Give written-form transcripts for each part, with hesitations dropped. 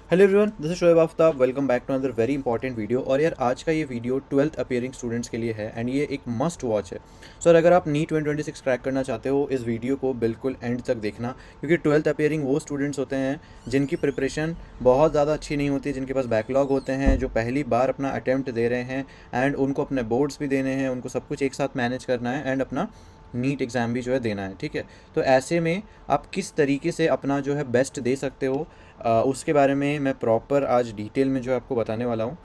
Hello everyone, this is Shoaib Aftab. Welcome back to another very important video. और यार आज का ये वीडियो 12th अपियरिंग स्टूडेंट्स के लिए है एंड ये एक मस्ट वॉच है। सर अगर आप नीट 2026 क्रैक करना चाहते हो, इस वीडियो को बिल्कुल एंड तक देखना, क्योंकि 12th अपियरिंग वो स्टूडेंट्स होते हैं जिनकी प्रिपरेशन बहुत ज़्यादा अच्छी नहीं होती, जिनके पास बैकलॉग होते हैं, जो पहली बार अपना अटैम्प्ट दे रहे हैं एंड उनको अपने बोर्ड्स भी देने हैं, उनको सब कुछ एक साथ मैनेज करना है एंड अपना नीट एग्ज़ाम भी जो है देना है। ठीक है, तो ऐसे में आप किस तरीके से अपना जो है बेस्ट दे सकते हो, उसके बारे में मैं प्रॉपर आज डिटेल में जो है आपको बताने वाला हूँ।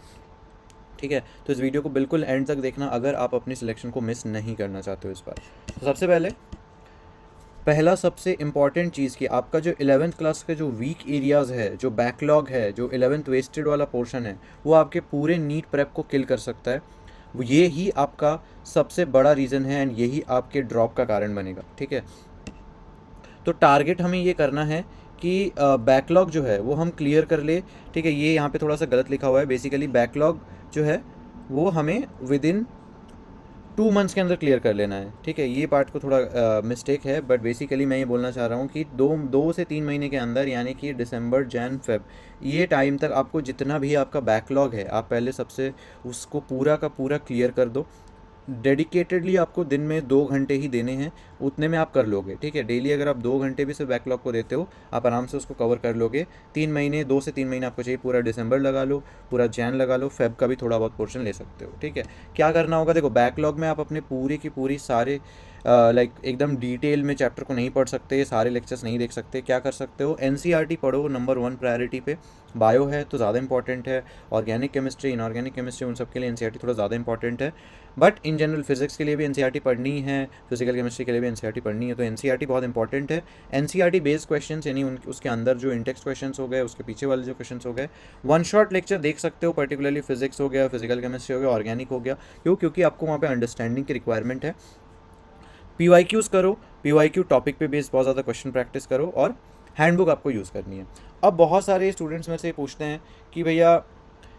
ठीक है, तो इस वीडियो को बिल्कुल एंड तक देखना अगर आप अपनी सिलेक्शन को मिस नहीं करना चाहते हो इस बार। तो सबसे पहला सबसे इम्पॉर्टेंट चीज़ कि आपका जो 11th क्लास के जो वीक एरियाज़ है, जो बैकलॉग है, जो 11th वेस्टेड वाला पोर्शन है, वो आपके पूरे नीट प्रेप को किल कर सकता है। वो ये ही आपका सबसे बड़ा रीज़न है एंड यही आपके ड्रॉप का कारण बनेगा। ठीक है, तो टारगेट हमें ये करना है कि बैकलॉग जो है वो हम क्लियर कर ले। ठीक है, ये यहाँ पे थोड़ा सा गलत लिखा हुआ है। बेसिकली बैकलॉग जो है वो हमें विद इन 2 मंथ्स के अंदर क्लियर कर लेना है। ठीक है, ये पार्ट को थोड़ा मिस्टेक है, बट बेसिकली मैं ये बोलना चाह रहा हूँ कि दो से 3 महीने के अंदर, यानी कि दिसंबर जैन फेब, ये टाइम तक आपको जितना भी आपका बैकलॉग है, आप पहले सबसे उसको पूरा का पूरा क्लियर कर दो। डेडिकेटेडली आपको दिन में 2 घंटे ही देने हैं, उतने में आप कर लोगे। ठीक है, डेली अगर आप 2 घंटे भी सिर्फ बैकलॉग को देते हो, आप आराम से उसको कवर कर लोगे। 3 महीने, 2 से 3 महीने आपको चाहिए। पूरा दिसंबर लगा लो, पूरा जैन लगा लो, फेब का भी थोड़ा बहुत पोर्शन ले सकते हो। ठीक है, क्या करना होगा, देखो बैकलॉग में आप अपने पूरी की पूरी सारे लाइक एकदम डिटेल में चैप्टर को नहीं पढ़ सकते, सारे लेक्चर्स नहीं देख सकते। क्या कर सकते हो, एनसीईआरटी पढ़ो नंबर 1 प्रायोरिटी पे। बायो है तो ज़्यादा इंपॉर्टेंट है, ऑर्गेनिक केमिस्ट्री, इनऑर्गेनिक केमिस्ट्री, उन सब के लिए एनसीईआरटी थोड़ा ज़्यादा इंपॉर्टेंट है। बट इन जनरल फिजिक्स के लिए भी एनसीईआरटी पढ़नी है, फिजिकल केमिस्ट्री के लिए भी एनसीईआरटी पढ़नी है, तो एनसीईआरटी बहुत इंपॉर्टेंट है। एनसीईआरटी बेस्ड क्वेश्चंस, यानी उसके अंदर जो इंटेक्स क्वेश्चंस हो गए, उसके पीछे वाले जो क्वेश्चंस हो गए, वन शॉट लेक्चर देख सकते हो। पर्टिकुलरली फिजिक्स हो गया, फिजिकल केमिस्ट्री हो गया, ऑर्गेनिक हो गया। क्यों? क्योंकि आपको वहाँ पे अंडरस्टैंडिंग की रिक्वायरमेंट है। पीवाईक्यूज़ करो, पीवाईक्यू टॉपिक पे बेस्ड बहुत ज़्यादा क्वेश्चन प्रैक्टिस करो, और हैंडबुक आपको यूज़ करनी है। अब बहुत सारे स्टूडेंट्स में से पूछते हैं कि भैया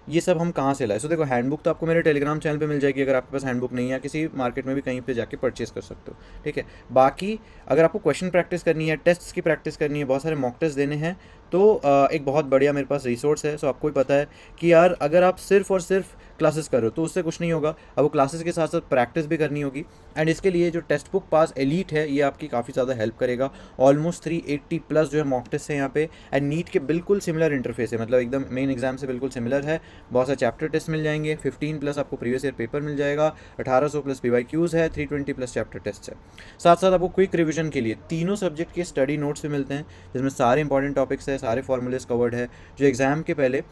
ये सब हम कहाँ से लाए। सो देखो, हैंडबुक तो आपको मेरे टेलीग्राम चैनल पे मिल जाएगी। अगर आपके पास हैंडबुक नहीं है, किसी मार्केट में भी कहीं पे जाके परचेस कर सकते हो। ठीक है, बाकी अगर आपको क्वेश्चन प्रैक्टिस करनी है, टेस्ट्स की प्रैक्टिस करनी है, बहुत सारे मॉक टेस्ट देने हैं, तो एक बहुत बढ़िया मेरे पास रिसोर्स है। सो आपको ही पता है कि यार अगर आप सिर्फ और सिर्फ क्लासेस कर रहे हो तो उससे कुछ नहीं होगा। अब वो क्लासेस के साथ साथ प्रैक्टिस भी करनी होगी, एंड इसके लिए जो टेक्स्ट बुक पास एलीट है, ये आपकी काफ़ी ज़्यादा हेल्प करेगा। ऑलमोस्ट 380 प्लस जो है मॉक टेस्ट है यहाँ पे, एंड नीट के बिल्कुल सिमिलर इंटरफेस है, मतलब एकदम मेन एग्जाम से बिल्कुल सिमिलर है। बहुत सारे चैप्टर टेस्ट मिल जाएंगे, 15 प्लस आपको प्रीवियस ईयर पेपर मिल जाएगा, 1800 प्लस पीवाईक्यूज़ है, 320 प्लस चैप्टर टेस्ट है। साथ साथ आपको क्विक रिविजन के लिए तीनों सब्जेक्ट के स्टडी नोट्स भी मिलते हैं, जिसमें सारे इंपॉर्टेंट टॉपिक्स है, सारे फॉर्मूलेस कवर्ड है, जो एग्जाम के पहले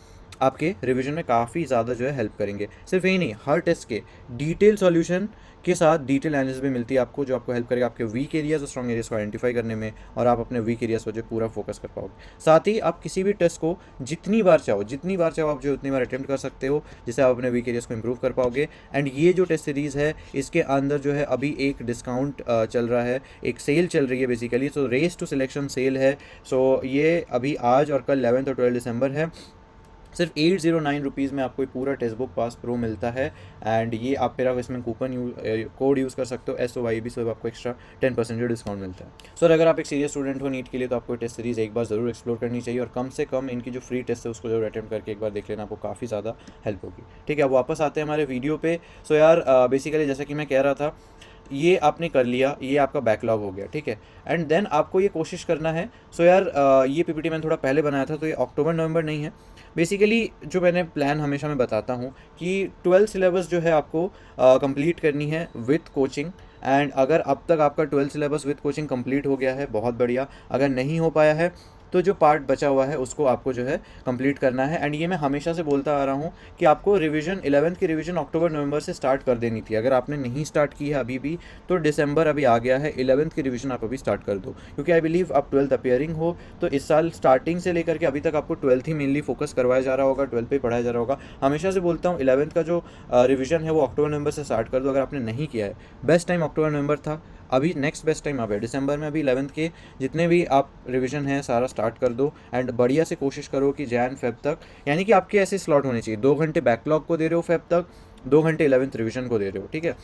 आपके रिवीजन में काफ़ी ज़्यादा जो है हेल्प करेंगे। सिर्फ यही नहीं, हर टेस्ट के डिटेल सॉल्यूशन के साथ डिटेल एनालिसिस भी मिलती है आपको, जो आपको हेल्प करेगा आपके वीक एरियाज और स्ट्रॉन्ग एरियाज को आइडेंटिफाई करने में, और आप अपने वीक एरियाज पर जो पूरा फोकस कर पाओगे। साथ ही आप किसी भी टेस्ट को जितनी बार चाहो आप जो उतनी बार अटेम्प्ट कर सकते हो, जिससे आप अपने वीक एरियाज को इंप्रूव कर पाओगे। एंड ये जो टेस्ट सीरीज़ है, इसके अंदर जो है अभी एक डिस्काउंट चल रहा है, एक सेल चल रही है basically. So race to selection sale है। सो ये अभी आज और कल 11 और 12 दिसंबर है। सिर्फ 809 रुपीज़ में आपको पूरा टेक्स्ट बुक पास प्रो मिलता है, एंड ये आप मेरा इसमें कूपन कोड यूज़ कर सकते हो, SOYB, सो आपको एक्स्ट्रा 10% जो डिस्काउंट मिलता है। सर अगर आप एक सीरियस स्टूडेंट हो नीट के लिए, तो आपको टेस्ट सीरीज़ एक बार ज़रूर एक्सप्लोर करनी चाहिए, और कम से कम इनकी जो फ्री टेस्ट है उसको जरूर अटेम्प्ट करके एक बार देख लेना, आपको काफ़ी ज़्यादा हेल्प होगी। ठीक है, अब वापस आते हैं हमारे वीडियो पे। सो यार बेसिकली जैसा कि मैं कह रहा था, ये आपने कर लिया, ये आपका बैकलॉग हो गया। ठीक है, एंड देन आपको ये कोशिश करना है। सो यार ये PPT मैंने थोड़ा पहले बनाया था, तो ये अक्टूबर नवंबर नहीं है। बेसिकली जो मैंने प्लान हमेशा मैं बताता हूँ कि 12 सिलेबस जो है आपको कंप्लीट करनी है विथ कोचिंग। एंड अगर अब तक आपका 12 सिलेबस विथ कोचिंग कंप्लीट हो गया है, बहुत बढ़िया। अगर नहीं हो पाया है, तो जो पार्ट बचा हुआ है उसको आपको जो है कंप्लीट करना है। एंड ये मैं हमेशा से बोलता आ रहा हूँ कि आपको रिवीजन 11th की रिवीजन अक्टूबर नवंबर से स्टार्ट कर देनी थी। अगर आपने नहीं स्टार्ट की है अभी भी, तो दिसंबर अभी आ गया है, 11th की रिवीजन आप अभी स्टार्ट कर दो, क्योंकि आई बिलीव आप 12th अपियरिंग हो, तो इस साल स्टार्टिंग से लेकर के अभी तक आपको 12th ही मेनली फोकस करवाया जा रहा होगा, 12th पे पढ़ाया जा रहा होगा। हमेशा से बोलता हूँ 11th का जो रिवीजन है वो अक्टूबर नवंबर से स्टार्ट कर दो। अगर आपने नहीं किया है, बेस्ट टाइम अक्टूबर नवंबर था, अभी नेक्स्ट बेस्ट टाइम अब है दिसंबर में। अभी 11th के जितने भी आप रिवीजन है सारा स्टार्ट कर दो, एंड बढ़िया से कोशिश करो कि जैन फेब तक, यानी कि आपके ऐसे स्लॉट होने चाहिए, 2 घंटे बैकलॉग को दे रहे हो फेब तक, 2 घंटे 11th रिवीजन को दे रहे हो। ठीक है,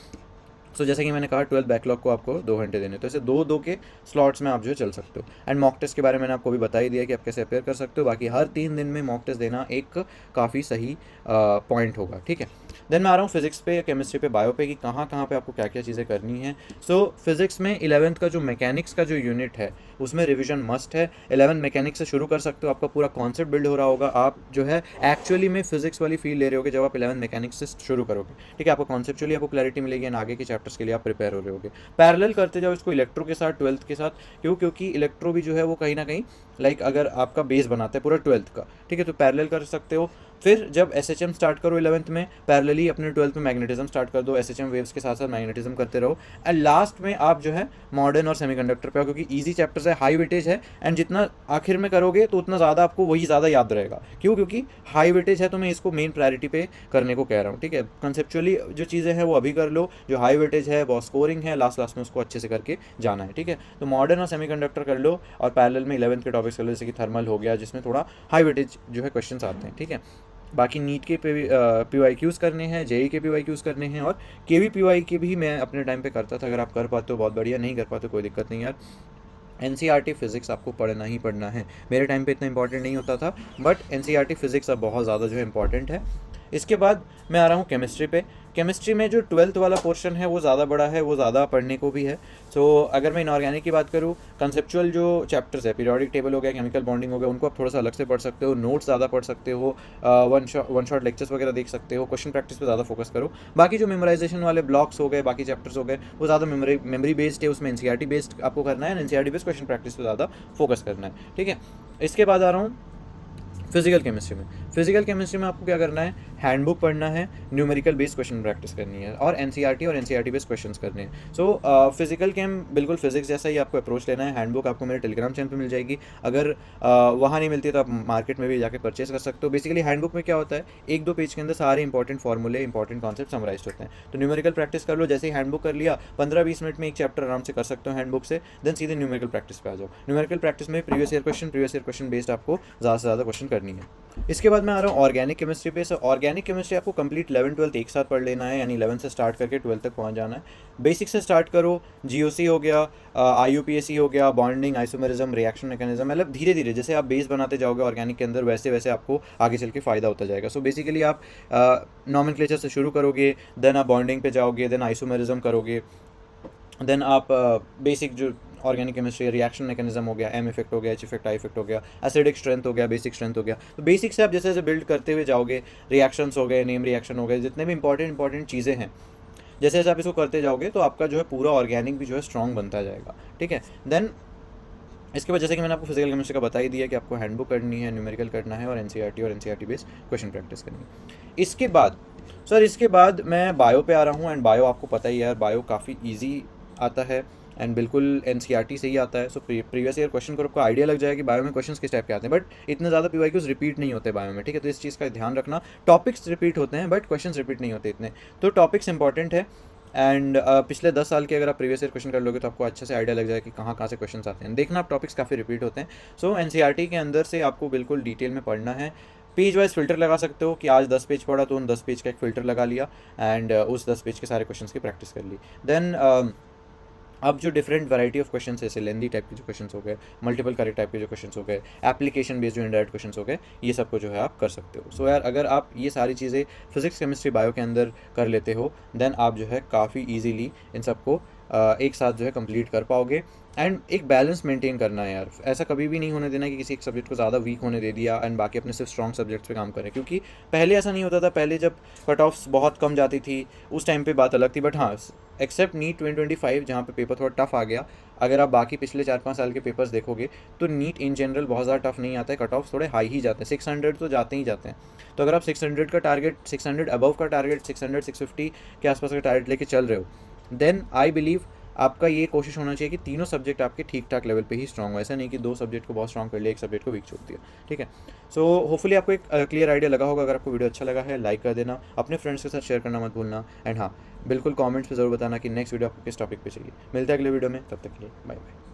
सो जैसे कि मैंने कहा 12 बैकलॉग को आपको 2 घंटे देने, तो ऐसे 2-2 के स्लॉट्स में आप जो है चल सकते हो। एंड मॉक टेस्ट के बारे में मैंने आपको भी बता ही दिया कि आप कैसे अपेयर कर सकते हो। बाकी हर 3 दिन में मॉक टेस्ट देना एक काफ़ी सही पॉइंट होगा, ठीक है। देन मैं आ रहा हूँ फिजिक्स पे, केमिस्ट्री पे, बायो पे कि कहाँ कहाँ पे आपको क्या क्या चीज़ें करनी है। सो फिजिक्स में 11th का जो मैकेनिक्स का जो यूनिट है उसमें रिवीजन मस्ट है। 11 मैकेनिक्स से शुरू कर सकते हो, आपका पूरा कॉन्सेप्ट बिल्ड हो रहा होगा। आप जो है एक्चुअली में फिजिक्स वाली फील ले रहे होगे जब आप 11 मैकेनिक्स से शुरू करोगे, ठीक है। आपको कॉन्सेप्चुअली आपको क्लैरिटी मिलेगी एंड आगे के चैप्टर्स के लिए आप प्रिपेयर हो रहे होगे। पैरेलल करते जाओ इसको इलेक्ट्रो के साथ, 12th के साथ। क्योंकि इलेक्ट्रो भी जो है वो कहीं ना कहीं अगर आपका बेस बनाता है पूरा 12th का, ठीक है, तो पैरेलल कर सकते हो। फिर जब एसएचएम स्टार्ट करो 11th में, पैरेलली अपने 12th में मैग्नेटिज्म स्टार्ट कर दो, एसएचएम वेव्स के साथ साथ मैग्नेटिज्म करते रहो। एंड लास्ट में आप जो है मॉडर्न और सेमीकंडक्टर पे आओ, क्योंकि इजी चैप्टर्स है, हाई वेटेज है, एंड जितना आखिर में करोगे तो उतना ज़्यादा आपको वही ज़्यादा याद रहेगा। क्योंकि हाई वेटेज है, तो मैं इसको मेन प्रायोरिटी पे करने को कह रहा हूँ, ठीक है। कंसेप्चुअली जो चीज़ें हैं वो अभी कर लो, जो हाई वेटेज है बहुत स्कोरिंग है, लास्ट में उसको अच्छे से करके जाना है, ठीक है। तो मॉडर्न और सेमीकंडक्टर कर लो और पैरेलल में 11th के टॉपिक्स कर लो, जैसे कि थर्मल हो गया जिसमें थोड़ा हाई वेटेज जो है क्वेश्चन आते हैं, ठीक है। बाकी नीट के PYQs करने हैं, जेई के PYQs करने हैं, और KVPY के भी मैं अपने टाइम पे करता था। अगर आप कर पाते हो बहुत बढ़िया, नहीं कर पाते कोई दिक्कत नहीं यार। NCERT फिज़िक्स आपको पढ़ना ही पढ़ना है। मेरे टाइम पे इतना इंपॉर्टेंट नहीं होता था, बट NCERT फिज़िक्स अब बहुत ज़्यादा जो है इंपॉर्टेंट है। इसके बाद मैं आ रहा हूँ केमिस्ट्री पे। केमिस्ट्री में जो 12th वाला पोर्शन है वो ज़्यादा बड़ा है, वो ज़्यादा पढ़ने को भी है। सो अगर मैं इनऑर्गेनिक की बात करूँ, कंसेप्चुअल जो चैप्टर्स है, पीरियोडिक टेबल हो गया, केमिकल बॉन्डिंग हो गया, उनको आप थोड़ा सा अलग से पढ़ सकते हो, नोट्स ज़्यादा पढ़ सकते हो, वन शॉट लेक्चर्स वगैरह देख सकते हो, क्वेश्चन प्रैक्टिस पे ज़्यादा फोकस करो। बाकी जो मेमोराइजेशन वाले ब्लॉक्स हो गए, बाकी चैप्टर्स हो गए, वो ज़्यादा मेमोरी बेस्ड है, उसमें NCERT बेस्ड आपको करना है, NCERT बेस्ड क्वेश्चन प्रैक्टिस पे ज़्यादा फोकस करना है, ठीक है। इसके बाद आ रहा हूँ फिजिकल केमिस्ट्री में। फिजिकल केमिस्ट्री में आपको क्या करना है, हैंडबुक पढ़ना है, न्यूमेरिकल बेस्ड क्वेश्चन प्रैक्टिस करनी है, और NCERT बेस्ड क्वेश्चंस करने हैं। सो फिजिकल केम बिल्कुल फिजिक्स जैसा ही आपको अप्रोच लेना है। हैंडबुक आपको मेरे टेलीग्राम चैनल पे मिल जाएगी, अगर वहाँ नहीं मिलती तो आप मार्केट में भी जाकर परचेस कर सकते हो। बेसिकली हैंडबुक में क्या होता है, 1-2 पेज के अंदर सारे इंपॉर्टेंट फॉर्मूले, इंपॉर्टेंट कॉन्सेप्ट समराइज होते हैं। तो न्यूमेरिकल प्रैक्टिस कर लो, जैसे ही हैंडबुक कर लिया 15-20 मिनट में एक चैप्टर आराम से कर सकते हो हैंडबुक से। देन सीधे न्यूमेरिकल प्रैक्टिस पे आ जाओ। न्यूमेरिकल प्रैक्टिस में प्रीवियस ईयर क्वेश्चन बेस्ड आपको ज़्यादा से ज़्यादा क्वेश्चन करनी है। इसके बाद मैं आ रहा हूँ ऑर्गेनिक केमिस्ट्री पे। सो ऑर्गेनिक केमिस्ट्री आपको कंप्लीट 11-12 एक साथ पढ़ लेना है, यानी 11 से स्टार्ट करके 12 तक पहुँच जाना है। बेसिक से स्टार्ट करो, GOC हो गया, IUPAC हो गया, बॉन्डिंग, आइसोमेरिज्म, रिएक्शन मैकेनिज्म, मतलब धीरे धीरे जैसे आप बेस बनाते जाओगे ऑर्गेनिक के अंदर, वैसे वैसे आपको आगे चल के फ़ायदा होता जाएगा। सो बेसिकली आप नॉमेनक्लेचर से शुरू करोगे, देन आप बॉन्डिंग पे जाओगे, देन आइसोमेरिज्म करोगे, देन आप बेसिक जो ऑर्गेनिक केमिस्ट्री, रिएक्शन मैकेनिज्म हो गया, M इफेक्ट हो गया, H इफेक्ट, I इफेक्ट हो गया, एसिडिक स्ट्रेंथ हो गया, बेसिक स्ट्रेंथ हो गया। तो बेसिक से आप जैसे जैसे बिल्ड करते हुए जाओगे, रिएक्शंस हो गए, नेम रिएक्शन हो गए, जितने भी इंपॉर्टेंट चीज़ें हैं, जैसे जैसे आप इसको करते जाओगे तो आपका जो है पूरा ऑर्गेनिक भी जो है स्ट्रॉन्ग बनता जाएगा, ठीक है। देन इसके बाद जैसे कि मैंने आपको फिजिकल केमिस्ट्री का बता ही दिया कि आपको हैंडबुक करनी है, न्यूमेरिकल करना है, और NCERT बेस्ड क्वेश्चन प्रैक्टिस करनी है। इसके बाद मैं बायो पे आ रहा हूँ। एंड बायो आपको पता ही है यार, बायो काफ़ी ईजी आता है एंड बिल्कुल NCERT से ही आता है। सो प्रीवियस ईयर क्वेश्चन को आपको आइडिया लग जाएगा कि बायो में क्वेश्चंस किस टाइप के आते हैं, बट इतने ज़्यादा PYQs रिपीट नहीं होते बायो में, ठीक है। तो इस चीज़ का ध्यान रखना, टॉपिक्स रिपीट होते हैं बट क्वेश्चंस रिपीट नहीं होते इतने। तो टॉपिक्स इंपॉर्टेंट है। एंड पिछले 10 साल के अगर आप प्रीवियस ईयर क्वेश्चन कर लोगे तो आपको अच्छे से आइडिया लग जाएगा कि कहाँ कहाँ से क्वेश्चन आते हैं। देखना, आप टॉपिक्स काफ़ी रिपीट होते हैं। सो NCERT के अंदर से आपको बिल्कुल डिटेल में पढ़ना है। पेज वाइज फिल्टर लगा सकते हो कि आज 10 पेज पढ़ा तो उन 10 पेज का एक फ़िल्टर लगा लिया, एंड उस 10 पेज के सारे क्वेश्चंस की प्रैक्टिस कर ली। देन अब जो डिफरेंट वैरायटी ऑफ क्वेश्चन है, जैसे लेंदी टाइप के जो क्वेश्चन हो गए, मल्टीपल करेक्ट टाइप के जो क्वेश्चन हो गए, एप्लीकेशन बेस्ड जो इनडायरेक्ट क्वेश्चन हो गए, ये सबको जो है आप कर सकते हो। सो यार, अगर आप ये सारी चीज़ें फिजिक्स, केमिस्ट्री, बायो के अंदर कर लेते हो, देन आप जो है काफ़ी ईजीली इन सबको एक साथ जो है कंप्लीट कर पाओगे। एंड एक बैलेंस मेंटेन करना है यार, ऐसा कभी भी नहीं होने देना कि किसी एक सब्जेक्ट को ज़्यादा वीक होने दे दिया एंड बाकी अपने सिर्फ स्ट्रॉन्ग सब्जेक्ट्स पे काम करें, क्योंकि पहले ऐसा नहीं होता था। पहले जब कट ऑफ्स बहुत कम जाती थी उस टाइम पे बात अलग थी, बट हाँ, एक्सेप्ट नीट 2025 जहाँ पे पेपर थोड़ा टफ आ गया, अगर आप बाकी पिछले 4-5 साल के पेपर्स देखोगे तो नीट इन जनरल बहुत ज़्यादा टफ नहीं आता है, कट ऑफ थोड़े हाई ही जाते हैं, 600 तो जाते ही जाते हैं। तो अगर आप 600 का टारगेट, 600 अबव का टारगेट, 600-650 के आसपास का टारगेट लेके चल रहे हो, देन आई बिलीव आपका ये कोशिश होना चाहिए कि तीनों सब्जेक्ट आपके ठीक ठाक लेवल पे ही स्ट्रॉन्ग हो। ऐसा नहीं कि 2 सब्जेक्ट को बहुत स्ट्रॉन्ग कर लिया, एक सब्जेक्ट को वीक छोड़ दिया, ठीक है। सो होपफुली आपको एक क्लियर आइडिया लगा होगा। अगर आपको वीडियो अच्छा लगा है, लाइक कर देना, अपने फ्रेंड्स के साथ शेयर करना मत भूलना, एंड हाँ, बिल्कुल कमेंट्स पे ज़रूर बताना कि नेक्स्ट वीडियो आपको किस टॉपिक पे चाहिए। मिलते हैं अगले वीडियो में, तब तक के लिए बाय बाय।